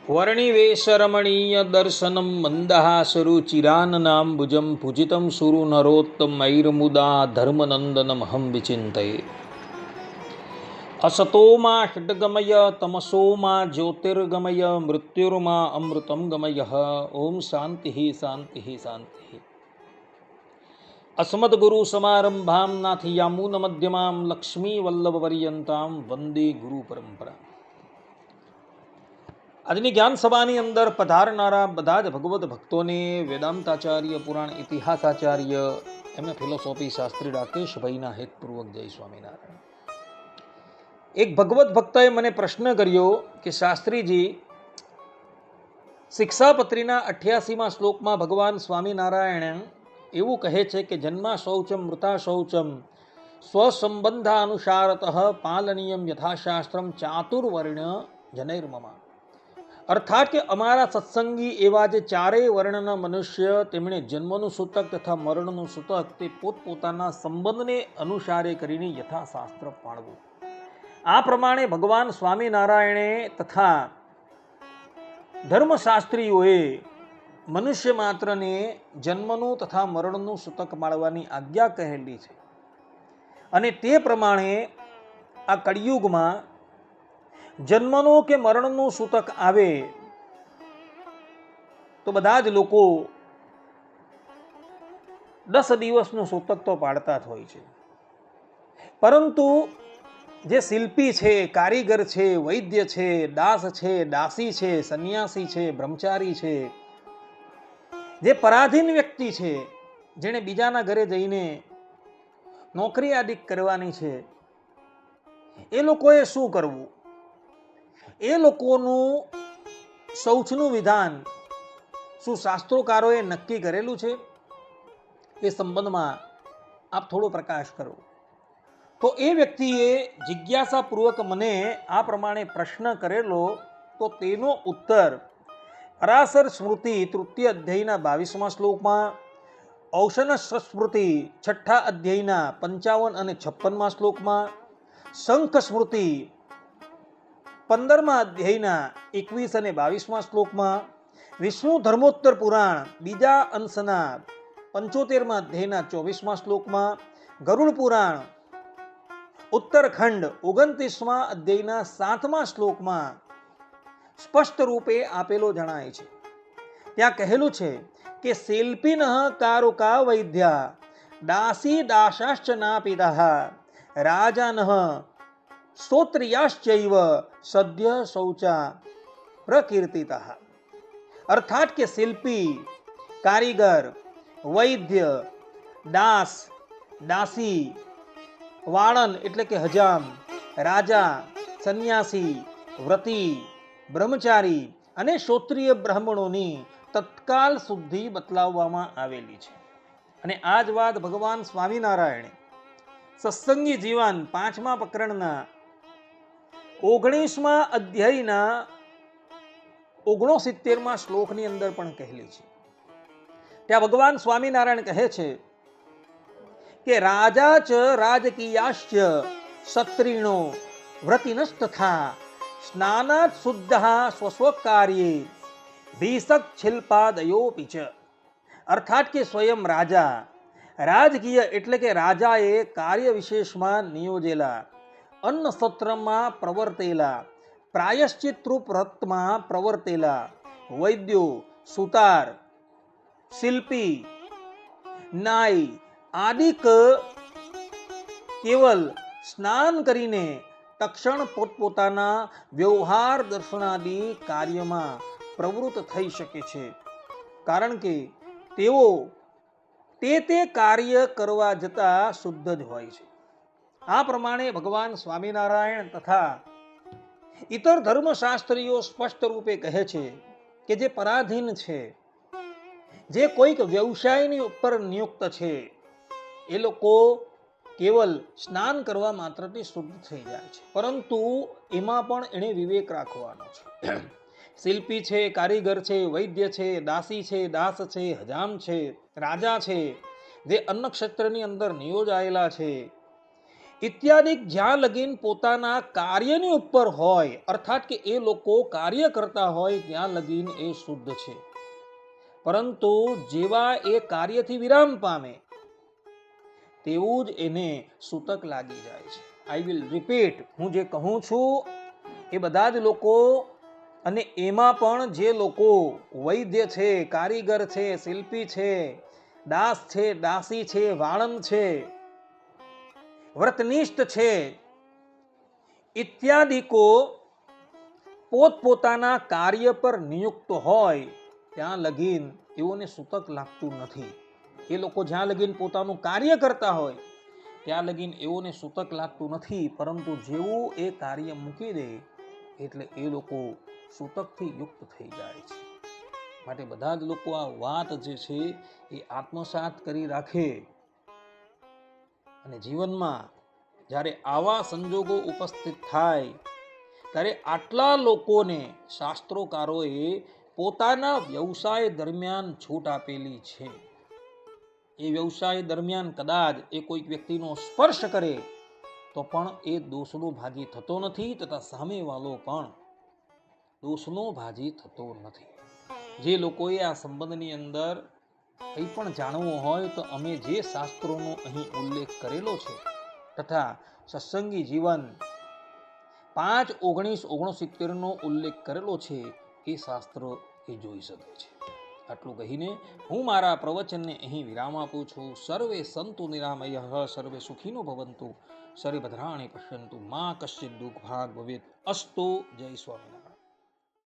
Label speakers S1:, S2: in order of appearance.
S1: વર્ણિવેશરમણીય દર્શનમ મંદહાસરુચિરાનનાંબુજમ પૂજિતમ સુરુ નરોત્તમૈર્મુદા ધર્મનંદનમહં વિચિંતયે. અસતોમા ષડ્ગમય તમસોમા જ્યોતિર્ગમય મૃત્યુર્મા અમૃતમ ગમય. ઓમ શાંતિ શાંતિ શાંતિ. અસ્મદ્ગુરુ સમારંભામ નાથયામૂન મધ્યમામ લક્ષ્મી વલ્લભપર્યંતામ વંદે ગુરુ પરંપરા. આજની જ્ઞાન સભાની અંદર પધારનારા બધા જ ભગવત ભક્તોને વેદાંતાચાર્ય, પુરાણ ઇતિહાસાચાર્ય, એમને ફિલોસોફી શાસ્ત્રી રાકેશભાઈના હેતપૂર્વક જય સ્વામિનારાયણ. એક ભગવત ભક્તએ મને પ્રશ્ન કર્યો કે શાસ્ત્રીજી, શિક્ષાપત્રીના 88મા શ્લોકમાં ભગવાન સ્વામિનારાયણ એવું કહે છે કે જન્મા શૌચમ મૃતા શૌચમ સ્વસંબંધાનુસારતઃ પાલનીયમ યથાશાસ્ત્રમ ચાતુર્વર્ણ જનૈર્મમા. અર્થાત કે અમારા સત્સંગી એવા જે ચારેય વર્ણના મનુષ્ય, તેમણે જન્મનું સૂતક તથા મરણનું સૂતક તે પોતપોતાના સંબંધને અનુસારે કરીને યથાશાસ્ત્ર પાળવું. આ પ્રમાણે ભગવાન સ્વામિનારાયણે તથા ધર્મશાસ્ત્રીઓએ મનુષ્ય માત્રને જન્મનું તથા મરણનું સૂતક પાળવાની આજ્ઞા કહેલી છે. અને તે પ્રમાણે આ કળિયુગમાં જન્મનું કે મરણનું સૂતક આવે તો બધા જ લોકો 10 દિવસનું સૂતક તો પાડતા જ હોય છે. પરંતુ જે શિલ્પી છે, કારીગર છે, વૈદ્ય છે, દાસ છે, દાસી છે, સંન્યાસી છે, બ્રહ્મચારી છે, જે પરાધીન વ્યક્તિ છે, જેણે બીજાના ઘરે જઈને નોકરી આદિ કરવાની છે, એ લોકોએ શું કરવું? એ લોકોનું શૌચનું વિધાન શું શાસ્ત્રોકારોએ નક્કી કરેલું છે? એ સંબંધમાં આપ થોડો પ્રકાશ કરો. તો એ વ્યક્તિએ જિજ્ઞાસાપૂર્વક મને આ પ્રમાણે પ્રશ્ન કરેલો, તો તેનો ઉત્તર પરાશર સ્મૃતિ 3ય અધ્યાયના 22મા શ્લોકમાં, ઔષન સ્મૃતિ 6ઠા અધ્યાયના 55 અને 56મા શ્લોકમાં, શંખ સ્મૃતિ 15મા અધ્યાયના 21 અને 22મા શ્લોકમાં, વિષ્ણુ ધર્મોત્તર પુરાણ બીજા અંશના 75મા અધ્યાયના 24મા શ્લોકમાં, ગરુડ પુરાણ ઉત્તરખંડ 29મા અધ્યાયના 7મા શ્લોકમાં સ્પષ્ટ રૂપે આપેલો જણાય છે. ત્યાં કહેલું છે કે શિલ્પિનઃ કારુકા વૈદ્યા દાસી દાસાશ્ચ નાપિતઃ રાજાનઃ શ્રોત્રિયાશ્ચૈવ સદ્ય શૌચા પ્રકીર્તિતઃ. અર્થાત કે શિલ્પી, કારીગર, વૈદ્ય, દાસ, દાસી, વાળન એટલે કે હજામ, રાજા, સંન્યાસી, વ્રતી, બ્રહ્મચારી અને શ્રોત્રિય બ્રાહ્મણોની તત્કાલ શુદ્ધિ બતલાવવામાં આવેલી છે. અને આ જ વાત ભગવાન સ્વામિનારાયણે સત્સંગી જીવન 5મા પ્રકરણના 19મા અધ્યાયના 69મા શ્લોકની અંદર પણ કહેલી છે. ત્યાં ભગવાન સ્વામિનારાયણ કહે છે કે રાજા ચ રાજકીયાશ્ચ ક્ષત્રિણો વ્રતિનસ્તથા સ્નાનાત શુદ્ધઃ સ્વસ્વકાર્યે ભીષક શિલ્પાદયોપિ ચ. અર્થાત કે સ્વયં રાજા, રાજકીય એટલે કે રાજાએ કાર્ય વિશેષમાં નિયોજેલા, અન્ન સત્રમાં પ્રવર્તેલા, પ્રાયશ્ચિત વ્રતમાં પ્રવર્તેલા, વૈદ્યો, સુતાર, શિલ્પી, નાઈ આદિક કેવલ સ્નાન કરીને તક્ષણ પોતપોતાના વ્યવહાર દર્શનાદિ કાર્યમાં પ્રવૃત્ત થઈ શકે છે. કારણ કે તેઓ તે કાર્ય કરવા જતા શુદ્ધ જ હોય છે. આ પ્રમાણે ભગવાન સ્વામિનારાયણ તથા ઇતર ધર્મશાસ્ત્રીઓ સ્પષ્ટ રૂપે કહે છે કે જે પરાધીન છે, જે કોઈક વ્યવસાયની ઉપર નિયુક્ત છે, એ લોકો કેવલ સ્નાન કરવા માત્રથી શુદ્ધ થઈ જાય છે. પરંતુ એમાં પણ એણે વિવેક રાખવાનો છે. શિલ્પી છે, કારીગર છે, વૈદ્ય છે, દાસી છે, દાસ છે, હજામ છે, રાજા છે, જે અન્ન ક્ષેત્રની અંદર નિયોજાયેલા છે, ઇત્યાદિ જ્યાં લગીન પોતાના કાર્યની ઉપર હોય, અર્થાત કે એ લોકો કાર્ય કરતા હોય ત્યાં લગીન એ શુદ્ધ છે. પરંતુ જેવા એ કાર્યથી વિરામ પામે તેવું જ એને સૂતક લાગી જાય છે. આઈ વિલ રિપીટ, હું જે કહું છું એ બધા જ લોકો, અને એમાં પણ જે લોકો વૈદ્ય છે, કારીગર છે, શિલ્પી છે, દાસ છે, દાસી છે, વાળંદ છે, વ્રતનિષ્ઠ છે, ઇત્યાદિકો પોતપોતાના કાર્ય પર નિયુક્ત હોય ત્યાં લગીન એઓને સૂતક લાગતું નથી. એ લોકો જ્યાં લગીન પોતાનું કાર્ય કરતા હોય ત્યાં લગીન એઓને સૂતક લાગતું નથી. પરંતુ જેવું એ કાર્ય મૂકી દે એટલે એ લોકો સૂતકથી યુક્ત થઈ જાય છે. માટે બધા જ લોકો આ વાત જે છે એ આત્મસાત કરી રાખે, અને જીવનમાં જ્યારે આવા સંજોગો ઉપસ્થિત થાય ત્યારે આટલા લોકોને શાસ્ત્રોકારોએ પોતાના વ્યવસાય દરમિયાન છૂટ આપેલી છે. એ વ્યવસાય દરમિયાન કદાચ એ કોઈક વ્યક્તિનો સ્પર્શ કરે તો પણ એ દોષનો ભાગી થતો નથી, તથા સામેવાળો પણ દોષનો ભાગી થતો નથી. જે લોકોએ આ સંબંધની અંદર કંઈ પણ જાણવું હોય તો અમે જે શાસ્ત્રોનો અહીં ઉલ્લેખ કરેલો છે તથા સત્સંગી જીવન 5:19:69 ઉલ્લેખ કરેલો છે એ શાસ્ત્ર એ જોઈ શકે છે. આટલું કહીને હું મારા પ્રવચનને અહીં વિરામ આપું છું. સર્વે સંતુ નિરામયઃ, સર્વે સુખીનો ભવંતુ, સર્વે ભદ્રાણિ પશ્યન્તુ, મા કશ્ચિદ દુઃખ ભાગ ભવેત. અસ્તુ. જય સ્વામિનારાયણ.